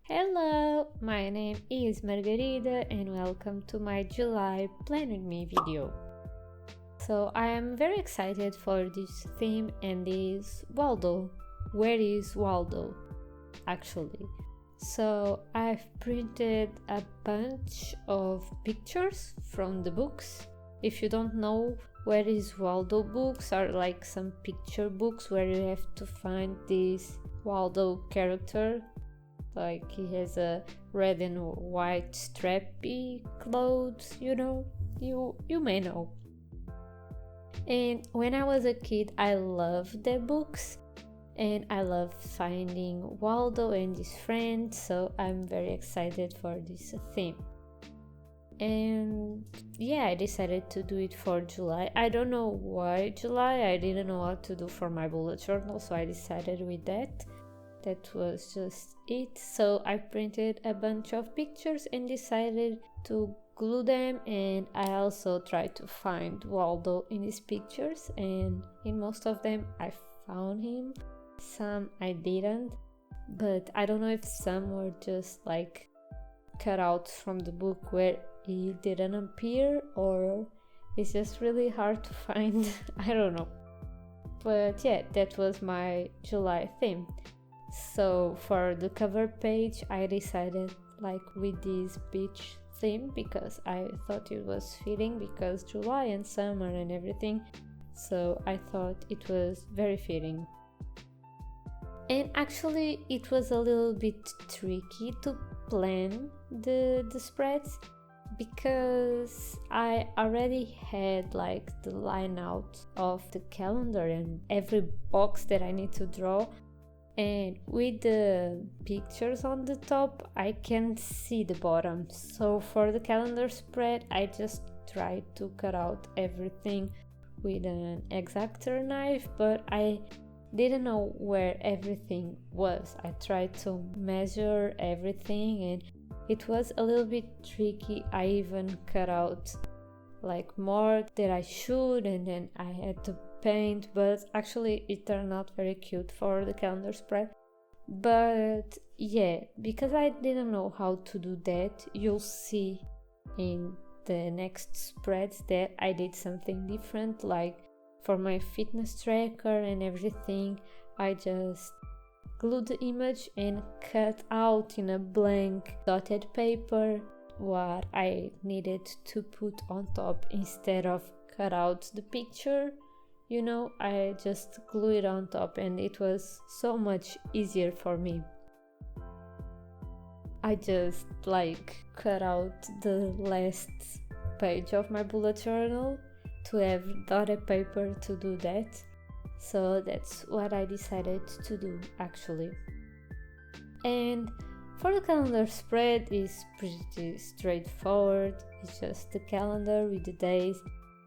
Hello, my name is Margarida and welcome to my July Plan With Me video. So I am very excited for this theme and this Waldo. Where is Waldo? Actually. So I've printed a bunch of pictures from the books. If you don't know, Where is Waldo books are like some picture books where you have to find this Waldo character. Like he has a red and white strappy clothes, you may know. And when I was a kid, I loved the books and I loved finding Waldo and his friends, so I'm very excited for this theme. And yeah, I decided to do it for July. I don't know why July, I didn't know what to do for my bullet journal, so I decided with that. That was just it. So I printed a bunch of pictures and decided to glue them, and I also tried to find Waldo in these pictures, and in most of them I found him. Some I didn't, but I don't know if some were just like cutouts from the book where he didn't appear, or it's just really hard to find. I don't know. But yeah, that was my July theme. So for the cover page, I decided like with this beach theme because I thought it was fitting, because July and summer and everything. So I thought it was very fitting. And actually it was a little bit tricky to plan the spreads, because I already had like the line out of the calendar and every box that I need to draw. And with the pictures on the top, I can see the bottom. So for the calendar spread, I just tried to cut out everything with an X-Acto knife, but I didn't know where everything was. I tried to measure everything and it was a little bit tricky. I even cut out like more than I should, and then I had to paint, but actually it turned out very cute for the calendar spread. But yeah, because I didn't know how to do that, you'll see in the next spreads that I did something different. Like for my fitness tracker and everything, I just glued the image and cut out in a blank dotted paper what I needed to put on top instead of cut out the picture. I just glue it on top and it was so much easier for me. I just cut out the last page of my bullet journal to have dotted paper to do that. So that's what I decided to do actually. And for the calendar spread is pretty straightforward. It's just the calendar with the days.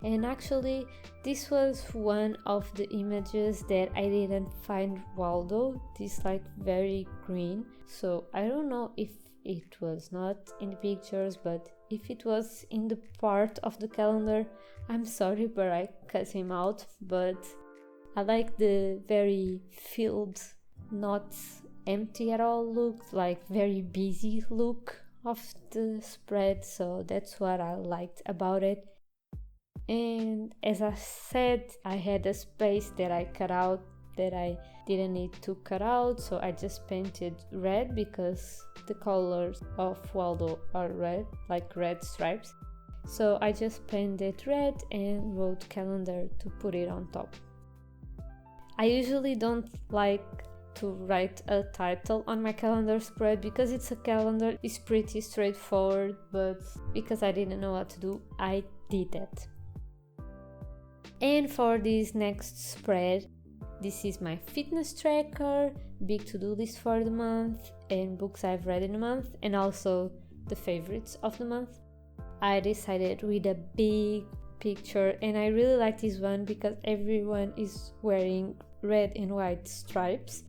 And actually this was one of the images that I didn't find Waldo, this very green. So I don't know if it was not in the pictures, but if it was in the part of the calendar, I'm sorry, but I cut him out. But I like the very filled, not empty at all look, very busy look of the spread. So that's what I liked about it. And as I said, I had a space that I cut out that I didn't need to cut out, so I just painted red because the colors of Waldo are red, like red stripes. So I just painted red and wrote calendar to put it on top. I usually don't like to write a title on my calendar spread because it's a calendar, it's pretty straightforward, but because I didn't know what to do, I did that. And for this next spread, this is my fitness tracker, big to-do list for the month, and books I've read in the month, and also the favorites of the month. I decided with a big picture, and I really like this one because everyone is wearing red and white stripes.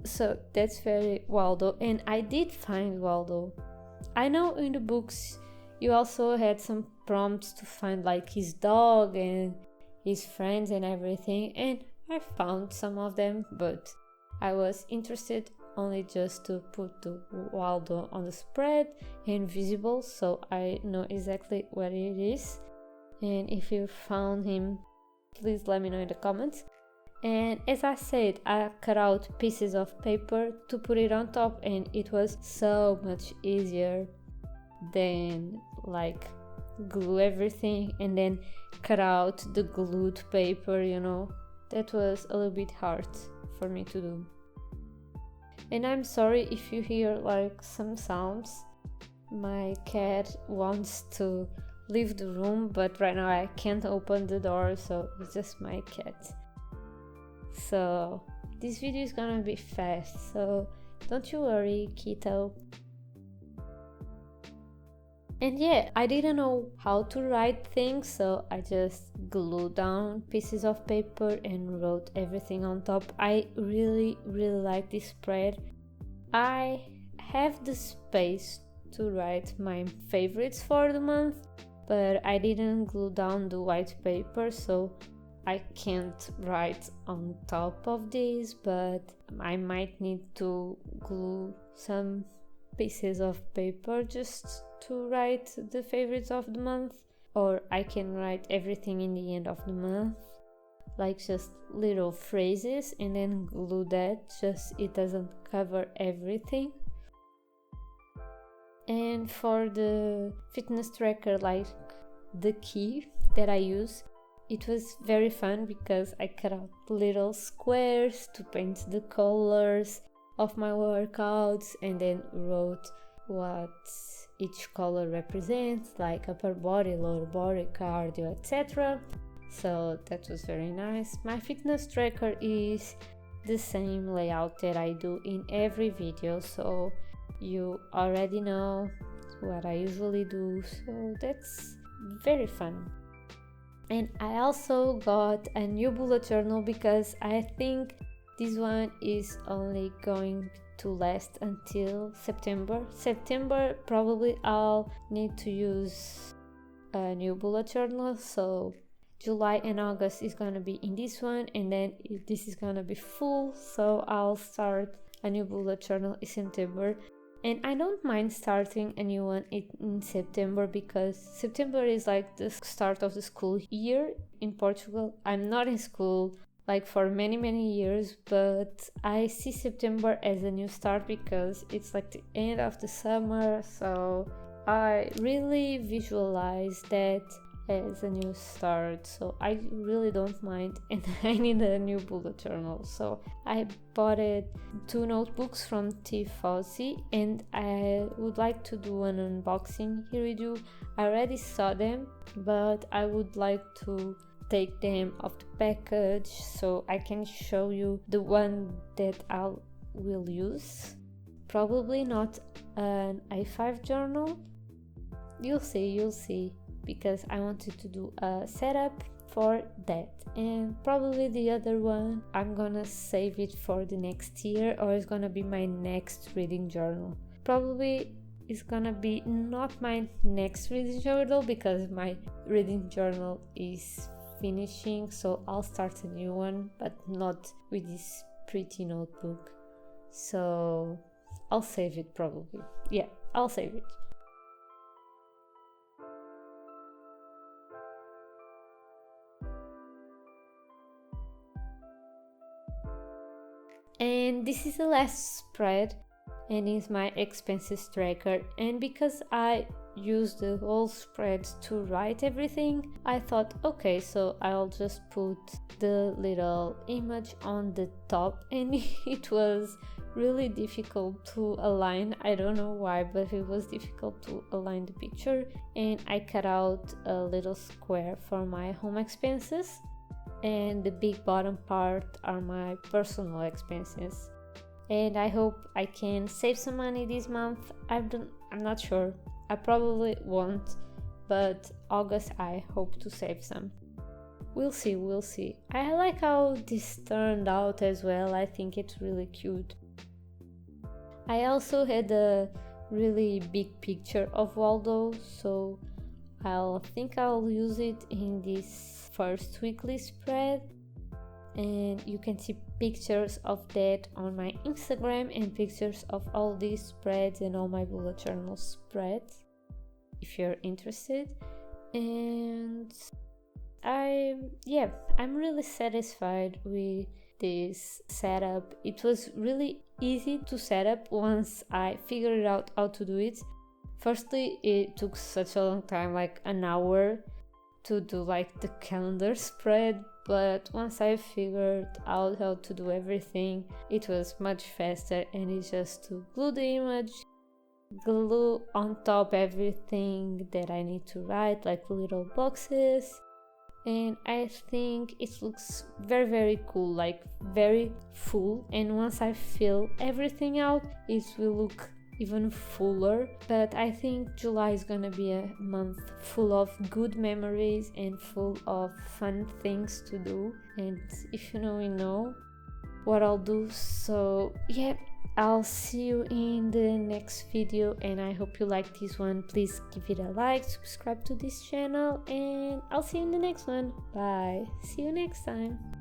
So that's very Waldo, and I did find Waldo. I know in the books you also had some prompts to find his dog and his friends and everything, and I found some of them, but I was interested only just to put the Waldo on the spread and visible, so I know exactly where it is. And if you found him, please let me know in the comments. And as I said, I cut out pieces of paper to put it on top, and it was so much easier than like glue everything and then cut out the glued paper, you know. That was a little bit hard for me to do. And I'm sorry if you hear like some sounds. My cat wants to leave the room, but right now I can't open the door, so it's just my cat. So this video is gonna be fast, so don't you worry, Keto. And yeah, I didn't know how to write things, so I just glued down pieces of paper and wrote everything on top. I really like this spread. I have the space to write my favorites for the month, but I didn't glue down the white paper, so I can't write on top of this, but I might need to glue some pieces of paper just to write the favorites of the month, or I can write everything in the end of the month, like just little phrases, and then glue that, just it doesn't cover everything. And for the fitness tracker, like the key that I use, it was very fun because I cut out little squares to paint the colors of my workouts and then wrote what each color represents, like upper body, lower body, cardio, etc. So that was very nice. My fitness tracker is the same layout that I do in every video, so you already know what I usually do, so that's very fun. And I also got a new bullet journal because I think this one is only going to last until September probably I'll need to use a new bullet journal, so July and August is gonna be in this one, and then this is gonna be full, so I'll start a new bullet journal in September. And I don't mind starting a new one in September because September is like the start of the school year in Portugal. I'm not in school like for many years, but I see September as a new start because it's like the end of the summer, so I really visualize that as a new start, so I really don't mind. And I need a new bullet journal, so I bought 2 notebooks from Tifosi, and I would like to do an unboxing here with you. I already saw them, but I would like to take them off the package so I can show you the one that I will use. Probably not an A5 journal. You'll see, because I wanted to do a setup for that. And probably the other one I'm gonna save it for the next year, or it's gonna be my next reading journal. Probably it's gonna be not my next reading journal because my reading journal is finishing, so I'll start a new one, but not with this pretty notebook. So I'll save it probably. Yeah, I'll save it. And this is the last spread, and is my expenses tracker. And because I used the whole spread to write everything, I thought, okay, so I'll just put the little image on the top, and it was really difficult to align. I don't know why, but it was difficult to align the picture. And I cut out a little square for my home expenses, and the big bottom part are my personal expenses. And I hope I can save some money this month. I'm not sure. I probably won't, but August I hope to save some. We'll see. I like how this turned out as well. I think it's really cute. I also had a really big picture of Waldo, so I'll use it in this first weekly spread. and you can see pictures of that on my Instagram and pictures of all these spreads and all my bullet journal spreads if you're interested. And I'm really satisfied with this setup. It was really easy to set up once I figured out how to do it. Firstly, it took such a long time, like an hour, to do like the calendar spread, but once I figured out how to do everything, it was much faster, and it's just to glue the image, glue on top everything that I need to write, like little boxes, and I think it looks very, very cool, like very full, and once I fill everything out, it will look even fuller. But I think July is gonna be a month full of good memories and full of fun things to do, and if you know what I'll do. So yeah, I'll see you in the next video, and I hope you like this one. Please give it a like, subscribe to this channel, and I'll see you in the next one. Bye, see you next time.